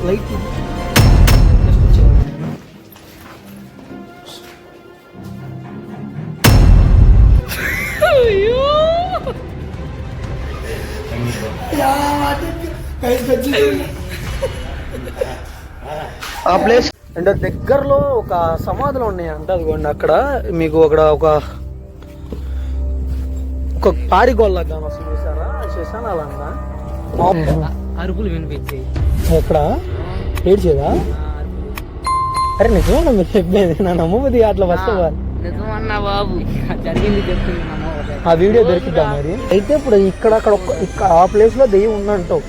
Light ఆ place అంటే దగ్గరలో ఒక సమాధులు ఉన్నాయంట. అదిగోండి అక్కడ మీకు అక్కడ ఒక పారిగోళ్ళ వస్తుంది చూసారా, శ్మశానాలన్నా అరుపులు వినిపించాయి. ఎక్కడ ఏడ్చేదా? అరే నిజమన్నా మీరు చెప్పేది, నా నమ్మబుద్ధి అట్లా వస్తే నిజమన్నా బాబు, జరిగింది చెప్తుంది. ఆ వీడియో దొరికిద్దా మరి? అయితే ఇప్పుడు ఇక్కడ ఆ ప్లేస్ లో దెయ్యం ఉందంటావు.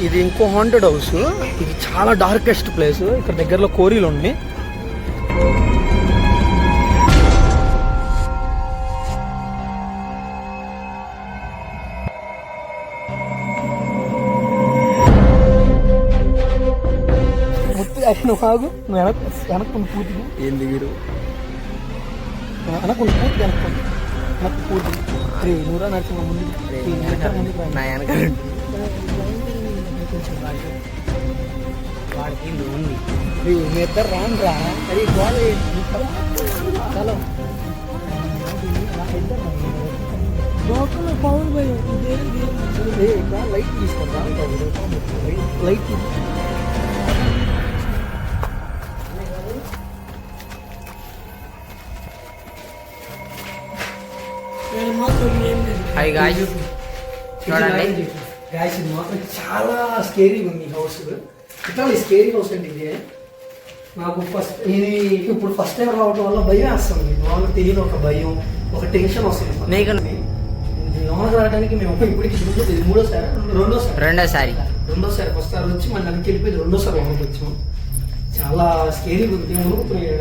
ఇది ఇంకో హాంటెడ్ హౌస్. ఇది చాలా డార్కెస్ట్ ప్లేస్. ఇక్కడ దగ్గరలో కోరీలు ఉన్నాయి. నువ్వు ఆగు, నువ్వు వెనక్కుంది పూర్తిగా. ఏం దిగుడు వెనక్కుంది పూర్తి, వెనక్కు పూర్తి. నూరా నడిచిన ముందు నా వెనక వాడికి ఉంది. మీ ఇద్దరు రాను రా. అది గోడ చాలా పవర్ భయం. లైట్ తీసుకుంటా, లైట్ చూడండి. గాయస్ ఇది మాత్రం చాలా స్కేరీగా ఉంది హౌస్. ఇట్లా స్కేరీ హౌస్ అండి ఇది. నాకు ఇప్పుడు ఫస్ట్ టైం రావడం వల్ల భయం వేస్తుంది. మామూలుగా తెలియని ఒక భయం, ఒక టెన్షన్ వస్తుంది. లోనకి రావడానికి మేము ఇప్పటికి రెండోసారి ఫస్ట్ సారి వచ్చి మన నన్ను వెళ్ళిపోయింది. రెండోసారి లోనకి వచ్చాము. చాలా స్కేరీగా ఉంది. వణుకుతున్నాయి.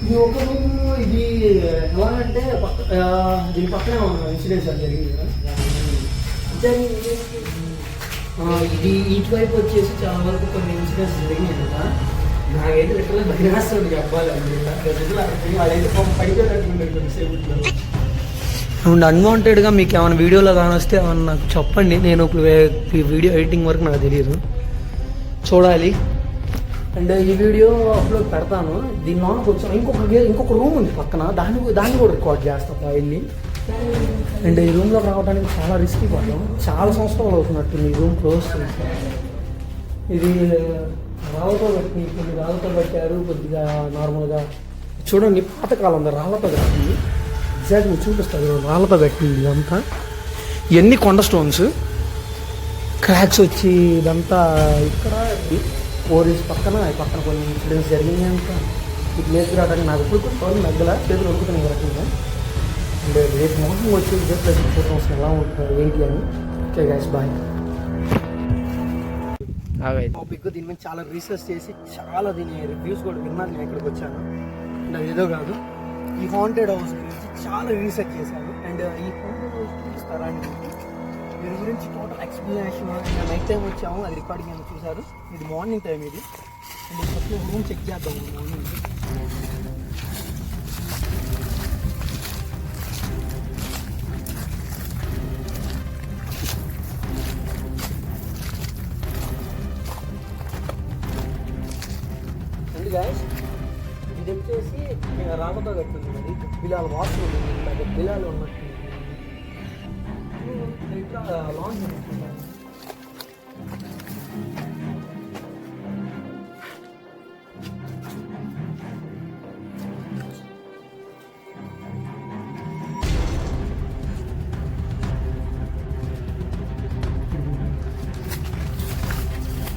ఈ ఒక రూమ్ ఇది ఎలా అంటే దీని పక్కనే ఇన్సిడెంట్స్ అది జరిగింది కదా. ఇది ఇటువైపు వచ్చేసి చాలా వరకు కొన్ని ఇన్సిడెంట్స్ జరిగినాయి కదా. నాకైతే లిటరల్ భయమేస్తుంది అబ్బాయి. అండ్ అన్వాంటెడ్గా మీకు ఏమైనా వీడియోలో కానొస్తే ఏమన్నా నాకు చెప్పండి. నేను ఇప్పుడు ఈ వీడియో ఎడిటింగ్ వరకు నాకు తెలియదు, చూడాలి. అండ్ ఈ వీడియో అప్లోడ్ పెడతాను. దీనిలో కొంచెం ఇంకొక రూమ్ ఉంది పక్కన, దాన్ని కూడా రికార్డ్ చేస్తాను వెళ్ళి. అండ్ ఈ రూమ్లోకి రావడానికి చాలా రిస్క్ పడ్డాం. చాలా సంవత్సరాలు అవుతున్నట్టుంది ఈ రూమ్ క్లోజ్ చేసి. ఇది రాళ్ళతో పెట్టారు. కొద్దిగా నార్మల్గా చూడండి, పాతకాలం రాళ్ళతో కట్టింది. ఎగ్జాక్ట్ మీరు చూపిస్తారు, రాళ్ళతో పెట్టింది ఇదంతా. ఇవన్నీ కొండ స్టోన్స్. క్రాక్స్ వచ్చి ఇదంతా ఇక్కడ పోలీస్ పక్కన కొన్ని ఇన్సిడెంట్స్ జరిగినాయి అంతా. ఈ ప్లేస్కి రావడానికి నాకు ఇప్పుడు కొంచెం నగ్గల చేతులు వణుకుతున్నాయి రకంగా. అండ్ రేపు మార్నింగ్ వచ్చి ఇదే ప్లేస్ చూడడం అసలు ఎలా ఉంటుంది ఏంటి అని. Okay guys, bye. టాపిక్ దీని మీద చాలా రీసెర్చ్ చేసి చాలా దీని రివ్యూస్ కూడా విన్నాను. నేను ఇక్కడికి వచ్చాను. అండ్ అది ఏదో కాదు, ఈ హాంటెడ్ హౌస్ గురించి చాలా రీసెర్చ్ చేశాను. అండ్ ఈ హాంటెడ్ హౌస్ చూపిస్తారా అండి దీని గురించి టోటల్ ఎక్స్ప్లెనేషన్. నైట్ టైం వచ్చాము, అది రికార్డింగ్ అని చూసారు. ఇది మార్నింగ్ టైం ఇది. అండ్ ఫస్ట్ రూమ్ చెక్ చేద్దాం మార్నింగ్. అండ్ గాయస్ ఇది వచ్చేసి రాళ్ళతో కట్టింది. మరి బిలాలు వాటర్ ఉంది, బిలాలు ఉన్నట్టు లాంగ్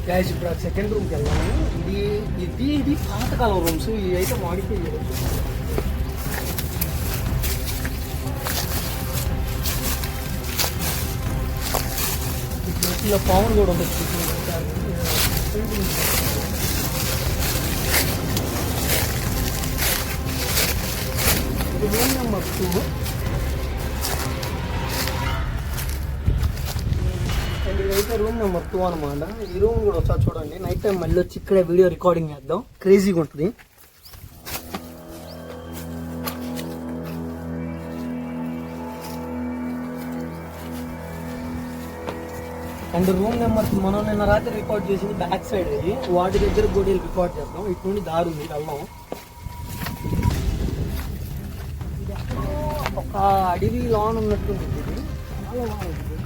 గ్యాస్. ఇప్పుడు సెకండ్ రూమ్కి వెళ్దాము. ఇది పాతకాలం రూమ్స్. ఇవి అయితే మాడిఫై చేయవచ్చు. ఇలా పవన్ కూడా ఉండొచ్చు. ఇది రూమ్ నెంబర్ 2. ఇదైతే రూమ్ నెంబర్ 2 అనమాట. ఈ రూమ్ కూడా ఒకసారి చూడండి. నైట్ టైం మళ్ళీ వచ్చి ఇక్కడే వీడియో రికార్డింగ్ చేద్దాం. క్రేజీగా ఉంటుంది. అండ్ రూమ్ నెంబర్ మనం నిన్న రాత్రి రికార్డ్ చేసింది బ్యాక్ సైడ్ అది, వాటి దగ్గర కూడా వెళ్ళి రికార్డ్ చేద్దాం. ఇటు నుండి దారి ఉంది, వెళ్దాం. ఒక అడవి లాన్ ఉన్నట్టుంది ఇది, చాలా బాగుంది.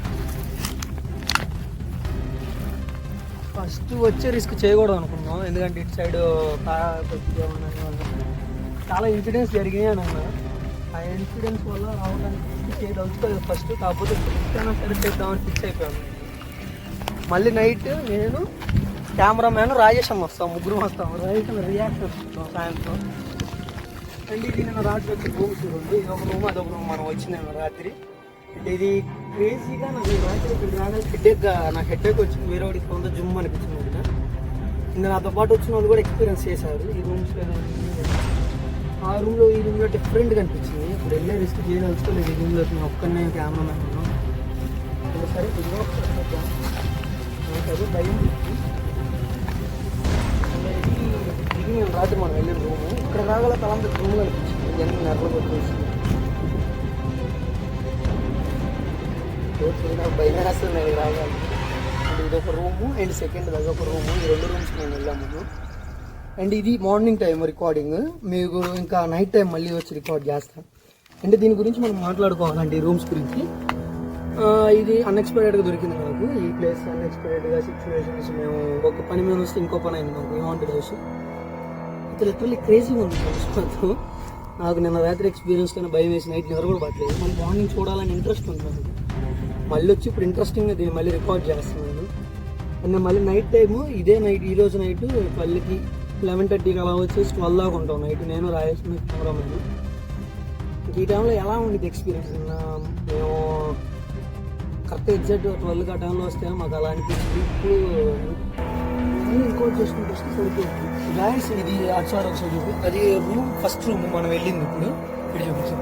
ఫస్ట్ వచ్చే రిస్క్ చేయకూడదు అనుకున్నాం, ఎందుకంటే ఇటు సైడ్ చాలా ఇన్సిడెంట్స్ జరిగినాయి అని అన్నా. ఆ ఇన్సిడెంట్స్ వల్ల రావడానికి చేయదలుచుకోలేదు ఫస్ట్, కాకపోతే ఎక్కడైనా సరే చేద్దామని ఫిక్స్ అయిపోయాను. మళ్ళీ నైట్ నేను కెమెరామ్యాన్ రాజేష్ అన్న వస్తాం, ముగ్గురు వస్తాం. రాజేష్ అన్న రియాక్షన్ వస్తాం సాయంత్రం. అండ్ ఇది నేను రాత్రి వచ్చి రూమ్స్ రెండు, ఇది ఒక రూమ్ అదొక రూమ్ మనం వచ్చింది రాత్రి. ఇది క్రేజీగా నాకు రాత్రి ఇక్కడ రాగానే నాకు హెడ్ఏక్ వచ్చింది, వేరే వాడికి కొంత జుమ్ అనిపించింది. ఇంకా నాతో పాటు వచ్చిన వాళ్ళు కూడా ఎక్స్పీరియన్స్ చేశారు ఈ రూమ్స్లో. ఆ రూమ్లో ఈ రూమ్లో డిఫరెంట్గా అనిపించింది. ఇప్పుడు వెళ్ళే రిస్క్ చేయదలుచుకోలేదు ఈ రూమ్లో. నేను ఒక్కనే కెమెరామ్యాన్ ఉన్నాను. సరే నాకైతే భయం ఇది మేము రాత్రి మనం వెళ్ళిన రూము. ఇక్కడ రాగల తలంత రూమ్లో అనిపించింది, జనం నెరలు కొట్టేసి నాకు భయం వేస్తున్నాయి రాగాలి. అండ్ ఇది ఒక రూము అండ్ సెకండ్ దగ్గర ఒక రూము, ఈ రెండు రూమ్స్ మేము వెళ్ళాము. అండ్ ఇది మార్నింగ్ టైం రికార్డింగ్, మీకు ఇంకా నైట్ టైం మళ్ళీ వచ్చి రికార్డ్ చేస్తాం. అంటే దీని గురించి మనం మాట్లాడుకోవాలంటే ఈ రూమ్స్ గురించి. ఇది అన్ఎక్స్పెక్టెడ్గా దొరికింది నాకు ఈ ప్లేస్. అన్ఎక్స్పెక్టెడ్గా సిచ్యువేషన్స్, మేము ఒక పని మీద వస్తే ఇంకో పని అయింది మాకు. హాంటెడ్ హౌస్ అయితే లిటరల్లీ క్రేజీగా ఉంది చూసుకోవద్దు. నాకు నిన్న రాత్రి ఎక్స్పీరియన్స్ కన్నా భయం వేసి నైట్ నిద్ర కూడా పట్టలేదు. మళ్ళీ మార్నింగ్ చూడాలని ఇంట్రెస్ట్ ఉంది నాకు. మళ్ళీ వచ్చి ఇప్పుడు ఇంట్రెస్టింగ్గా దీన్ని మళ్ళీ రికార్డ్ చేస్తున్నాను. అండ్ మళ్ళీ నైట్ టైము ఇదే నైట్, ఈరోజు నైట్ 12కి 11:30కి అలా వచ్చేసి 12 దాకా ఉంటాం నైట్, నేను రాయేసిన కెమెరామెన్. ఈ టైంలో ఎలా ఉండేది ఎక్స్పీరియన్స్? మేము కరెక్ట్ ఎగ్జాక్ట్ 12కి ఆ టైంలో వస్తే మాకు అలా అనిపించింది. ఇప్పుడు ఇంకోటి చేసుకుంటూ వస్తే సరిపోతుంది. గాయస్ ఇది అచ్చారు ఒకసారి చూపి, అది రూమ్ ఫస్ట్ రూమ్ మనం వెళ్ళింది ఇప్పుడు ఇక్కడ చూపించాం.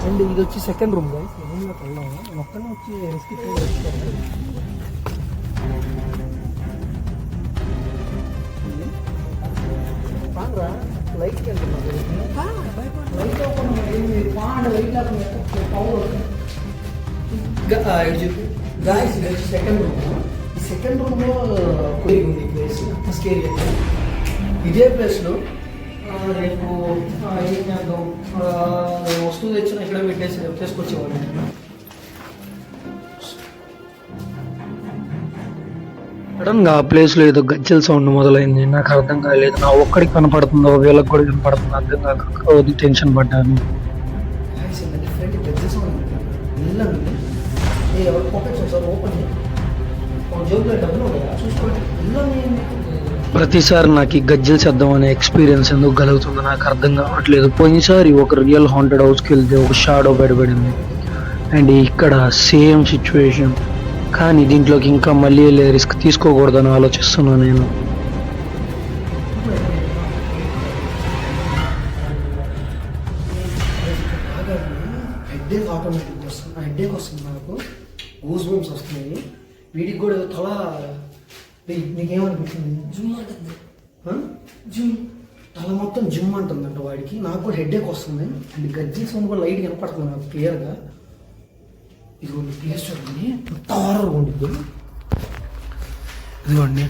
అండ్ ఇది వచ్చి సెకండ్ రూమ్ గాయస్. రూమ్లోకి వెళ్ళాము, మొత్తం వచ్చి రిస్క్ లైట్ గాయస్ ఇది వచ్చి సెకండ్ రూమ్. ఈ సెకండ్ రూమ్లో ఉంది ఈ ప్లేస్, స్కేల్. ఇదే ప్లేస్లో రేపు ఏం చేద్దాం, వస్తువు తెచ్చిన ఇక్కడ పెట్టేసి రేపు తీసుకొచ్చేవాళ్ళు. సడన్గా ఆ ప్లేస్లో ఏదో గజ్జల సౌండ్ మొదలైంది, నాకు అర్థం కాలేదు. నా ఒక్కడికి కనపడుతుందో వీళ్ళకి కూడా కనపడుతుందో అర్థం కాక టెన్షన్ పడ్డాను. ప్రతిసారి నాకు ఈ గజ్జల శబ్దం అనే ఎక్స్పీరియన్స్ ఎందుకు కలుగుతుందో నాకు అర్థం కావట్లేదు. పోయినసారి ఒక రియల్ హాంటెడ్ హౌస్కి వెళ్తే ఒక షాడో బయటపడింది, అండ్ ఇక్కడ సేమ్ సిచ్యువేషన్. కానీ దీంట్లోకి ఇంకా మళ్ళీ రిస్క్ తీసుకోకూడదని ఆలోచిస్తున్నాను నేను. హెడ్ఏక్ ఆటోమేటిక్ వస్తుంది, హెడ్ఏక్ వస్తుంది నాకు, గూస్ బంప్స్ వస్తున్నాయి. వీడికి కూడా తల నీకేమనిపించింది? జిమ్ అంటుంది, జిమ్ తల మొత్తం జిమ్ అంటుందంట వాడికి. నాకు కూడా హెడ్ఏక్ వస్తుంది. అండ్ గజ్జల సౌండ్ కూడా లైట్ కనపడుతుంది నాకు క్లియర్గా. ఇదిగోండి ప్లేస్ చూడండి, ఎంత హారర్గా ఉండిద్ది. ఇదిగోండి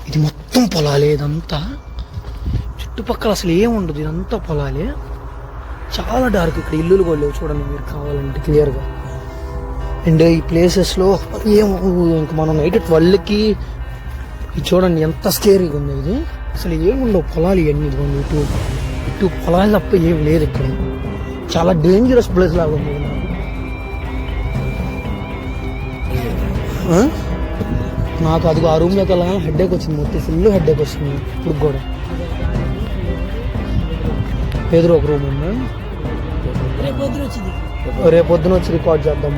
ఇది మొత్తం పొలాలే, ఇదంతా చుట్టుపక్కల అసలు ఏముండదు, ఇదంతా పొలాలే. చాలా డార్క్, ఇక్కడ ఇల్లులు కూడా లేవు చూడండి మీరు కావాలంటే క్లియర్గా. అండ్ ఈ ప్లేసెస్లో ఏమో ఇంకా మనం నైట్ 12కి ఇది చూడండి ఎంత స్కేరీగా ఉంది. ఇది అసలు ఏముండవు పొలాలు ఇవన్నీ. ఇదిగోండి ఇటు పొలాలు తప్ప ఏం లేదు ఇక్కడ. చాలా డేంజరస్ ప్లేస్ లాగా ఉంది నాకు. అది ఆ రూమ్లోకి వెళ్ళగానే హెడ్ఏక్ వచ్చింది, మొత్తం ఫుల్ హెడ్ఏక్ వస్తుంది ఇప్పుడు కూడా. ఎదురు ఒక రూమ్ ఉంది, రేపొద్దున వచ్చి రికార్డ్ చేద్దాం.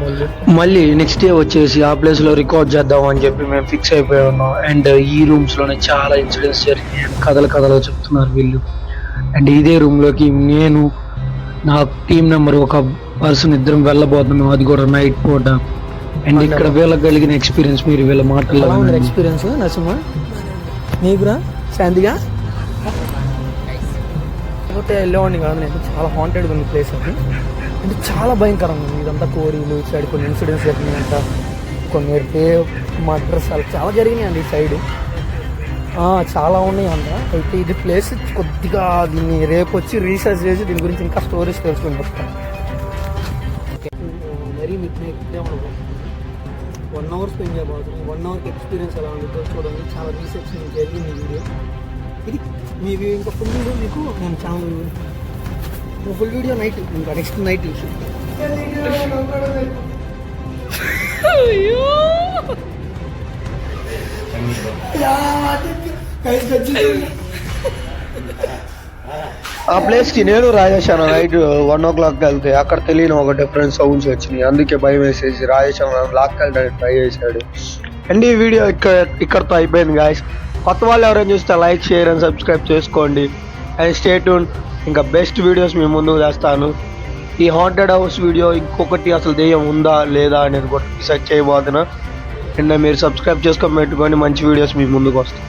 మళ్ళీ నెక్స్ట్ డే వచ్చేసి ఆ ప్లేస్ లో రికార్డ్ చేద్దాం అని చెప్పి మేము ఫిక్స్ అయిపోయి ఉన్నాం. అండ్ ఈ రూమ్స్ లోనే చాలా ఇన్సిడెంట్స్ జరిగినాయి, కథలు చెప్తున్నారు వీళ్ళు. అండ్ ఇదే రూమ్ లోకి నేను నా టీం నెంబర్ ఒక పర్సన్ ఇద్దరం వెళ్ళబోతున్నాం, అది కూడా నైట్ పూట. అండ్ ఇక్కడ వీళ్ళకి కలిగిన ఎక్స్పీరియన్స్ మీరు వీళ్ళ మాటల్లో ఎక్స్పీరియన్స్ నరసింహ నీకురా శాంతిగా లేకపోతే వెళ్ళేవాడిని కాదు నేను. చాలా హాంటెడ్గా ఉంది ప్లేస్ అది, అంటే చాలా భయంకరంగా ఉంది. ఇదంతా కోరీలు సైడ్ కొన్ని ఇన్సిడెంట్స్ జరిగినాయంట, కొన్ని రేప్ మర్డర్స్ అలా చాలా జరిగినాయండి ఈ సైడ్. చాలా ఉన్నాయి అంట. అయితే ఇది ప్లేస్ కొద్దిగా దీన్ని రేపు వచ్చి రీసెర్చ్ చేసి దీని గురించి ఇంకా స్టోరీస్ తెలుసుకుని చెప్తాను. మరీ మీకు 1 hour స్పెండ్ చేయబోతుంది. 1 hourకి ఎక్స్పీరియన్స్ ఎలా ఉంటుందో చూడండి. చాలా రీసెర్చ్ నేను జరిగింది ఈ వీడియో. ఇది మీ ఇంకా ఫుల్ వీడియో మీకు నేను ఛానల్ ఫుల్ వీడియో నైట్ ఇంకా నెక్స్ట్ నైట్ ఆ ప్లేస్కి నేను రాజేశాను నైట్ 1 o'clock వెళ్తే అక్కడ తెలియని ఒక డిఫరెంట్ సౌండ్స్ వచ్చినాయి. అందుకే భయం వేసేసి రాజేశాను లాక్ వెళ్ళడానికి ట్రై చేశాడు. అండ్ ఈ వీడియో ఇక్కడతో అయిపోయింది గాయస్. కొత్త వాళ్ళు ఎవరైనా చూస్తే లైక్ షేర్ అండ్ సబ్స్క్రైబ్ చేసుకోండి. And stay tune. ఇంకా బెస్ట్ వీడియోస్ మీ ముందుకు తెస్తాను. ఈ హాంటెడ్ హౌస్ వీడియో ఇంకొకటి అసలు దెయ్యం ఉందా లేదా అనేది కూడా డిసైడ్ చేయబోతున్నా. అండ్ మీరు సబ్స్క్రైబ్ చేసుకొని పెట్టుకొని మంచి వీడియోస్ మీ ముందుకు వస్తాయి.